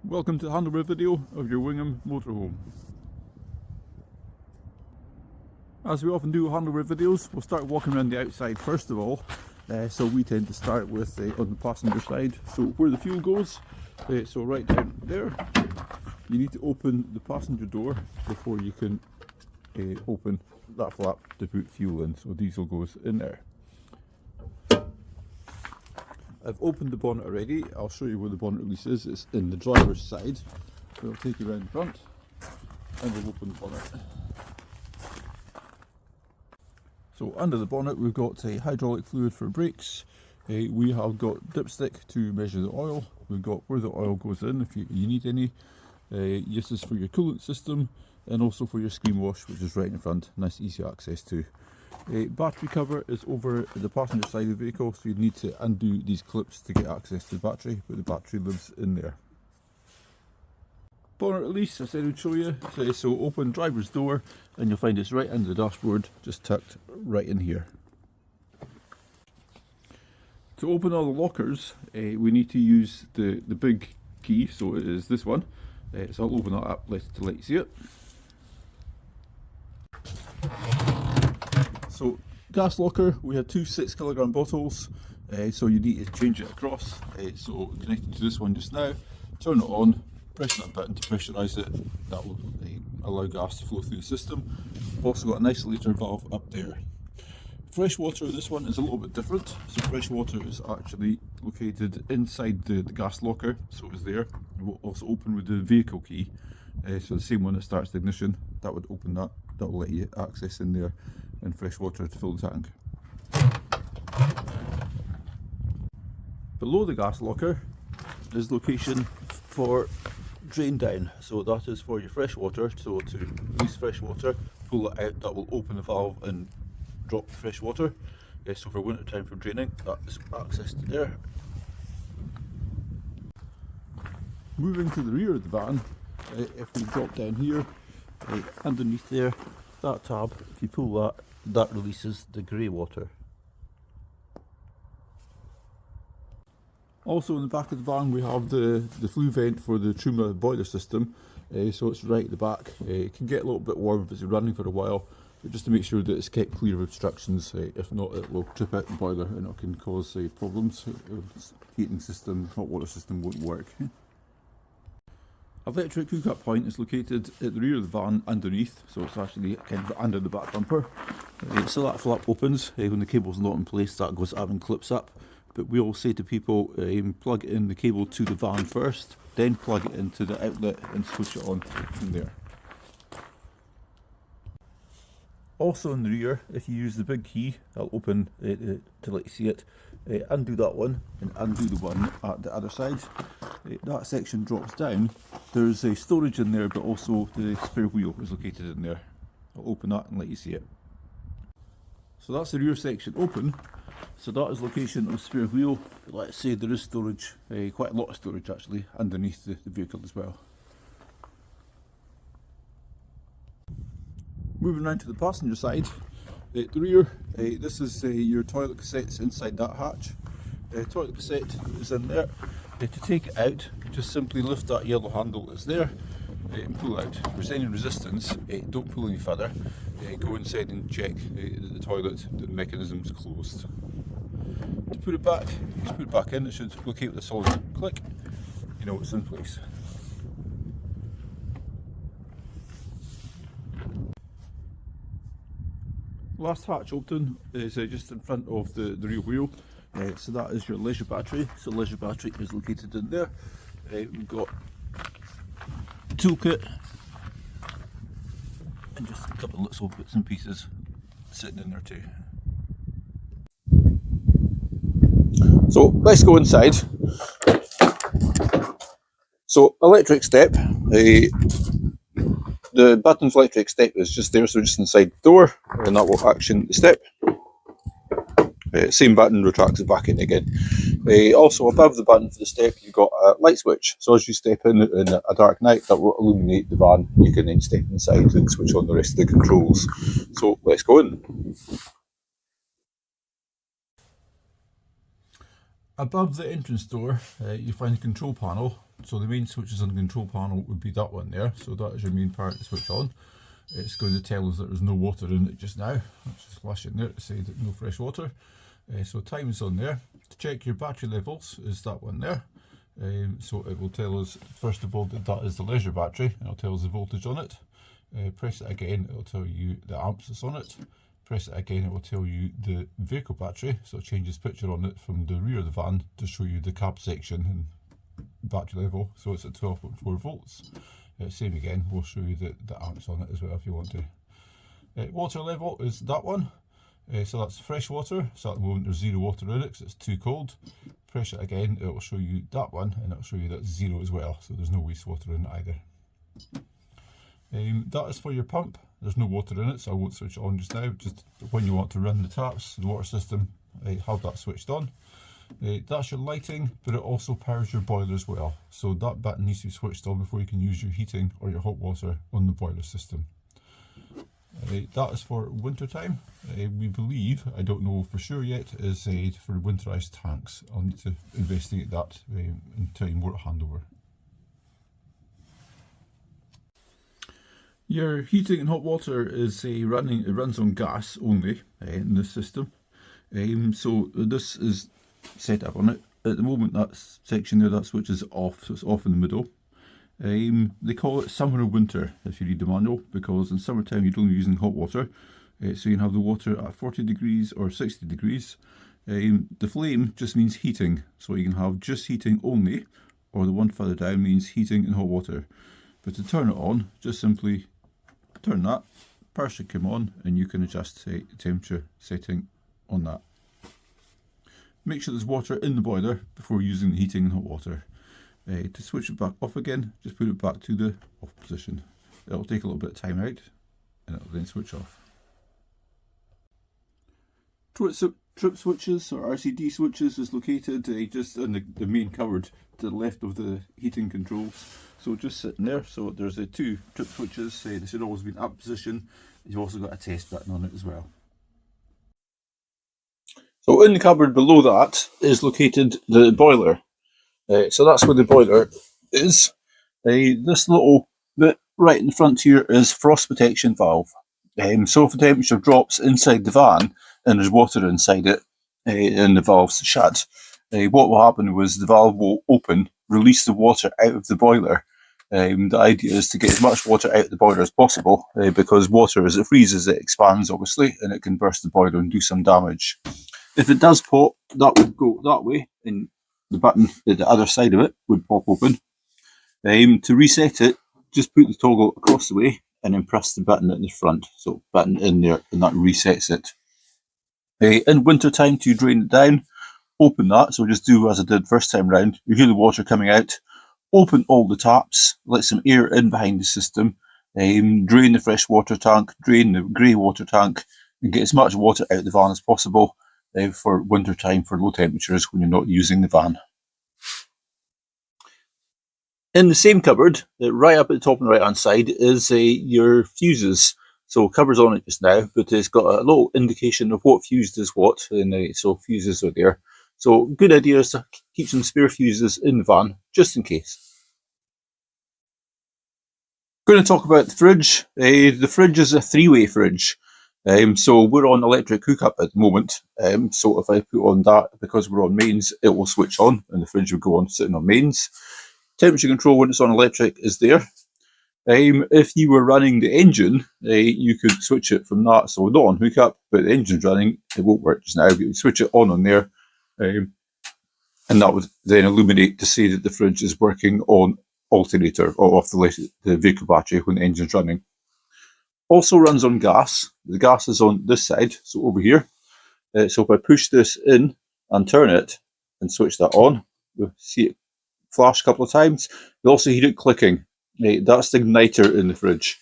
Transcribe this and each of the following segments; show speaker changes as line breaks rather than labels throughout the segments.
Welcome to the Handover video of your Winghamm motorhome. As we often do Handover videos, we'll start walking around the outside first of all. So we tend to start with on the passenger side. So where the fuel goes, so right down there, you need to open the passenger door before you can open that flap to put fuel in. So diesel goes in there. I've opened the bonnet already. I'll show you where the bonnet release is. It's in the driver's side. We'll take you around the front and we'll open the bonnet. So under the bonnet we've got a hydraulic fluid for brakes. We have got dipstick to measure the oil. We've got where the oil goes in if you need any. This is for your coolant system and also for your screen wash, which is right in front. Nice easy access to. Battery cover is over the passenger side of the vehicle, so you need to undo these clips to get access to the battery, but the battery lives in there. Bonnet release, I said I'd show you. So open driver's door and you'll find it's right under the dashboard, just tucked right in here. To open all the lockers, we need to use the big key, so it is this one. So I'll open that up to let you see it. So gas locker, we have two 6 kilogram bottles, so you need to change it across. So connected to this one just now, turn it on, press that button to pressurise it. That will allow gas to flow through the system. We've also got an isolator valve up there. Fresh water, this one is a little bit different. So fresh water is actually located inside the gas locker, so it's there. It will also open with the vehicle key. So the same one that starts the ignition, that would open that. That will let you access in there and fresh water to fill the tank. Below the gas locker is location for drain down, so that is for your fresh water. So to release fresh water, pull it out, that will open the valve and drop the fresh water. So for winter time for draining, that is access to there. Moving to the rear of the van, if we drop down here, underneath there, that tab, if you pull that releases the grey water. Also in the back of the van we have the flue vent for the Truma boiler system, so it's right at the back. It can get a little bit warm if it's running for a while, but just to make sure that it's kept clear of obstructions. If not, it will trip out the boiler and it can cause problems. Heating system, hot water system won't work. Electric hookup point is located at the rear of the van underneath, so it's actually kind of under the back bumper. So that flap opens, when the cable's not in place that goes up and clips up. But we all say to people, plug in the cable to the van first, then plug it into the outlet and switch it on from there. Also in the rear, if you use the big key, I'll open to let you see it, undo that one and undo the one at the other side. That section drops down. There's a storage in there, but also the spare wheel is located in there. I'll open that and let you see it. So that's the rear section open. So that is location of the spare wheel. Let's say there is storage, quite a lot of storage actually, underneath the vehicle as well. Moving around to the passenger side, at the rear, this is your toilet cassettes inside that hatch. Toilet cassette is in there. To take it out, just simply lift that yellow handle that's there and pull out. If there's any resistance, don't pull any further. Go inside and check the toilet, the mechanism's closed. To put it back, just put it back in. It should locate with a solid click. You know it's in place. Last hatch open is just in front of the rear wheel. So that is your leisure battery. So leisure battery is located in there. We've got a toolkit and just a couple of little bits and pieces sitting in there too. So let's go inside. So electric step, the button for electric step is just there, so just inside the door, and that will action the step. Same button retracts it back in again. Also above the button for the step you've got a light switch, so as you step in a dark night that will illuminate the van. You can then step inside and switch on the rest of the controls. So let's go in. Above the entrance door you find the control panel. So the main switches on the control panel would be that one there. So that is your main part to switch on. It's going to tell us that there's no water in it just now. Let's just flash it in there to say that no fresh water. So time is on there. To check your battery levels is that one there. So it will tell us first of all that that is the leisure battery, and it'll tell us the voltage on it. Press it again, it'll tell you the amps that's on it. Press it again, it will tell you the vehicle battery, so it changes picture on it from the rear of the van to show you the cab section and battery level. So it's at 12.4 volts. Same again, we'll show you the amps on it as well if you want to. Water level is that one. So that's fresh water, so at the moment there's 0 water in it because it's too cold. Press it again, it will show you that one, and it will show you that's 0 as well, so there's no wastewater in it either. That is for your pump. There's no water in it, so I won't switch it on just now. Just when you want to run the taps, the water system, have that switched on. That's your lighting, but it also powers your boiler as well. So that button needs to be switched on before you can use your heating or your hot water on the boiler system. That is for winter time. We believe, I don't know for sure yet, is for winterized tanks. I'll need to investigate that and tell you more at handover. Your heating and hot water is it runs on gas only in this system. So this is set up on it. At the moment that section there, that switch is off, so it's off in the middle. They call it summer or winter if you read the manual, because in summertime you're only using hot water, so you can have the water at 40 degrees or 60 degrees. The flame just means heating, so you can have just heating only, or the one further down means heating and hot water. But to turn it on, just simply turn that, power should come on, and you can adjust the temperature setting on that. Make sure there's water in the boiler before using the heating and hot water. To switch it back off again, just put it back to the off position. It'll take a little bit of time out, and it'll then switch off. Trip switches or RCD switches is located just in the main cupboard to the left of the heating controls. So just sitting there. So there's 2 trip switches. They should always be in up position. You've also got a test button on it as well. So in the cupboard below that is located the boiler. So that's where the boiler is. This little bit right in the front here is frost protection valve. So if the temperature drops inside the van and there's water inside it and the valve's shut, what will happen was the valve will open, release the water out of the boiler. The idea is to get as much water out of the boiler as possible, because water, as it freezes, it expands obviously, and it can burst the boiler and do some damage. If it does pop, that would go that way, and the button at the other side of it would pop open. To reset it, just put the toggle across the way and then press the button at the front. So button in there, and that resets it. In winter time, to drain it down, open that. So just do as I did first time round. You hear the water coming out. Open all the taps, let some air in behind the system. Drain the fresh water tank, drain the grey water tank, and get as much water out of the van as possible. For winter time, for low temperatures when you're not using the van. In the same cupboard, right up at the top on the right hand side, is your fuses. So covers on it just now, but it's got a little indication of what fuse does what, and so fuses are there. So good idea is to keep some spare fuses in the van, just in case. Going to talk about the fridge. The fridge is a 3-way fridge. So we're on electric hookup at the moment. So if I put on that, because we're on mains, it will switch on and the fridge will go on sitting on mains. Temperature control when it's on electric is there. If you were running the engine, you could switch it from that. So not on hookup, but the engine's running, it won't work just now. But you switch it on there, and that would then illuminate to say that the fridge is working on alternator or off the vehicle battery when the engine's running. Also runs on gas. The gas is on this side, so over here. So if I push this in and turn it and switch that on, you'll see it flash a couple of times. You'll also hear it clicking. That's the igniter in the fridge.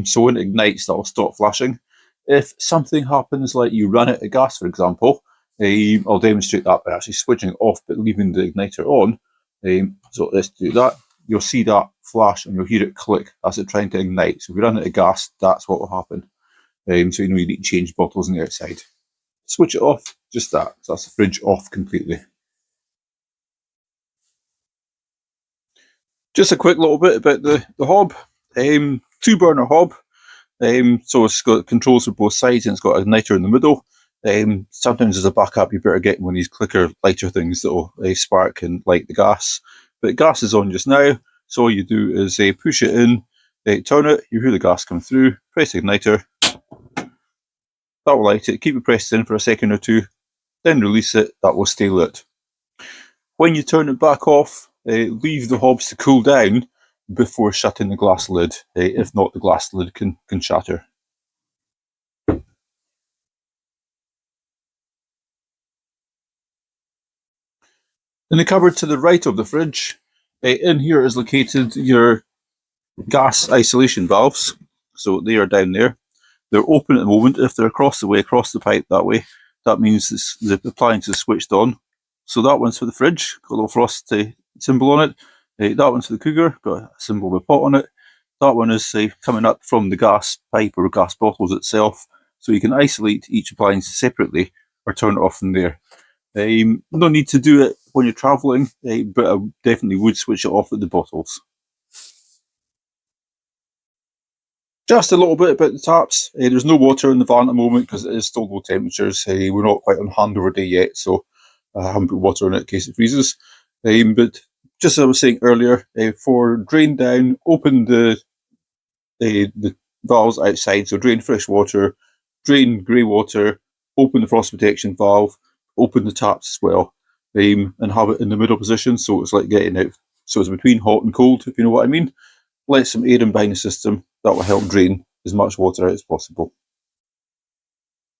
So when it ignites, that will stop flashing. If something happens like you run out of gas, for example, I'll demonstrate that by actually switching it off but leaving the igniter on. So let's do that. You'll see that flash and you'll hear it click. That's it trying to ignite. So if you run out of gas, that's what will happen. So you know you need to change bottles on the outside. Switch it off, just that. So that's the fridge off completely. Just a quick little bit about the hob. Two burner hob. So it's got controls for both sides and it's got a igniter in the middle. Sometimes as a backup, you better get one of these clicker lighter things that will spark and light the gas. But gas is on just now, so all you do is push it in, turn it, you hear the gas come through, press the igniter, that will light it, keep it pressed in for a second or two, then release it, that will stay lit. When you turn it back off, leave the hobs to cool down before shutting the glass lid. If not, the glass lid can shatter. In the cupboard to the right of the fridge, in here is located your gas isolation valves. So they are down there. They're open at the moment. If they're across the pipe that way, that means the appliance is switched on. So that one's for the fridge, got a little frost symbol on it. That one's for the cooker, got a symbol with a pot on it. That one is coming up from the gas pipe or gas bottles itself. So you can isolate each appliance separately or turn it off from there. No need to do it when you're travelling, but I definitely would switch it off at the bottles. Just a little bit about the taps. There's no water in the van at the moment because it is still low temperatures. We're not quite on handover day yet, so I haven't put water in it in case it freezes. But just as I was saying earlier, for drain down, open the valves outside, so drain fresh water, drain grey water, open the frost protection valve, open the taps as well, and have it in the middle position, so it's like getting out, so it's between hot and cold, if you know what I mean. Let some air in behind the system, that will help drain as much water out as possible.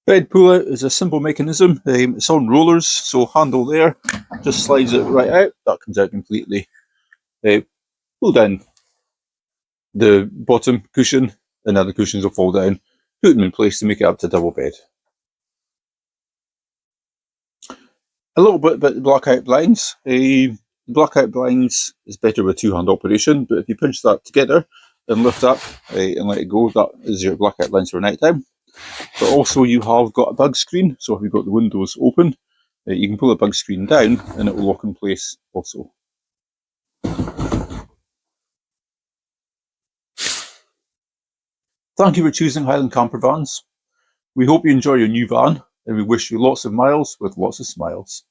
Bed pull out is a simple mechanism. It's on rollers, so handle there, just slides it right out, that comes out completely. Pull down the bottom cushion, and then the cushions will fall down. Put them in place to make it up to double bed. A little bit about the blackout blinds. Blackout blinds is better with two-hand operation, but if you pinch that together and lift up and let it go, that is your blackout blinds for night time. But also you have got a bug screen, so if you've got the windows open, you can pull the bug screen down and it will lock in place also. Thank you for choosing Highland Camper Vans. We hope you enjoy your new van, and we wish you lots of miles with lots of smiles.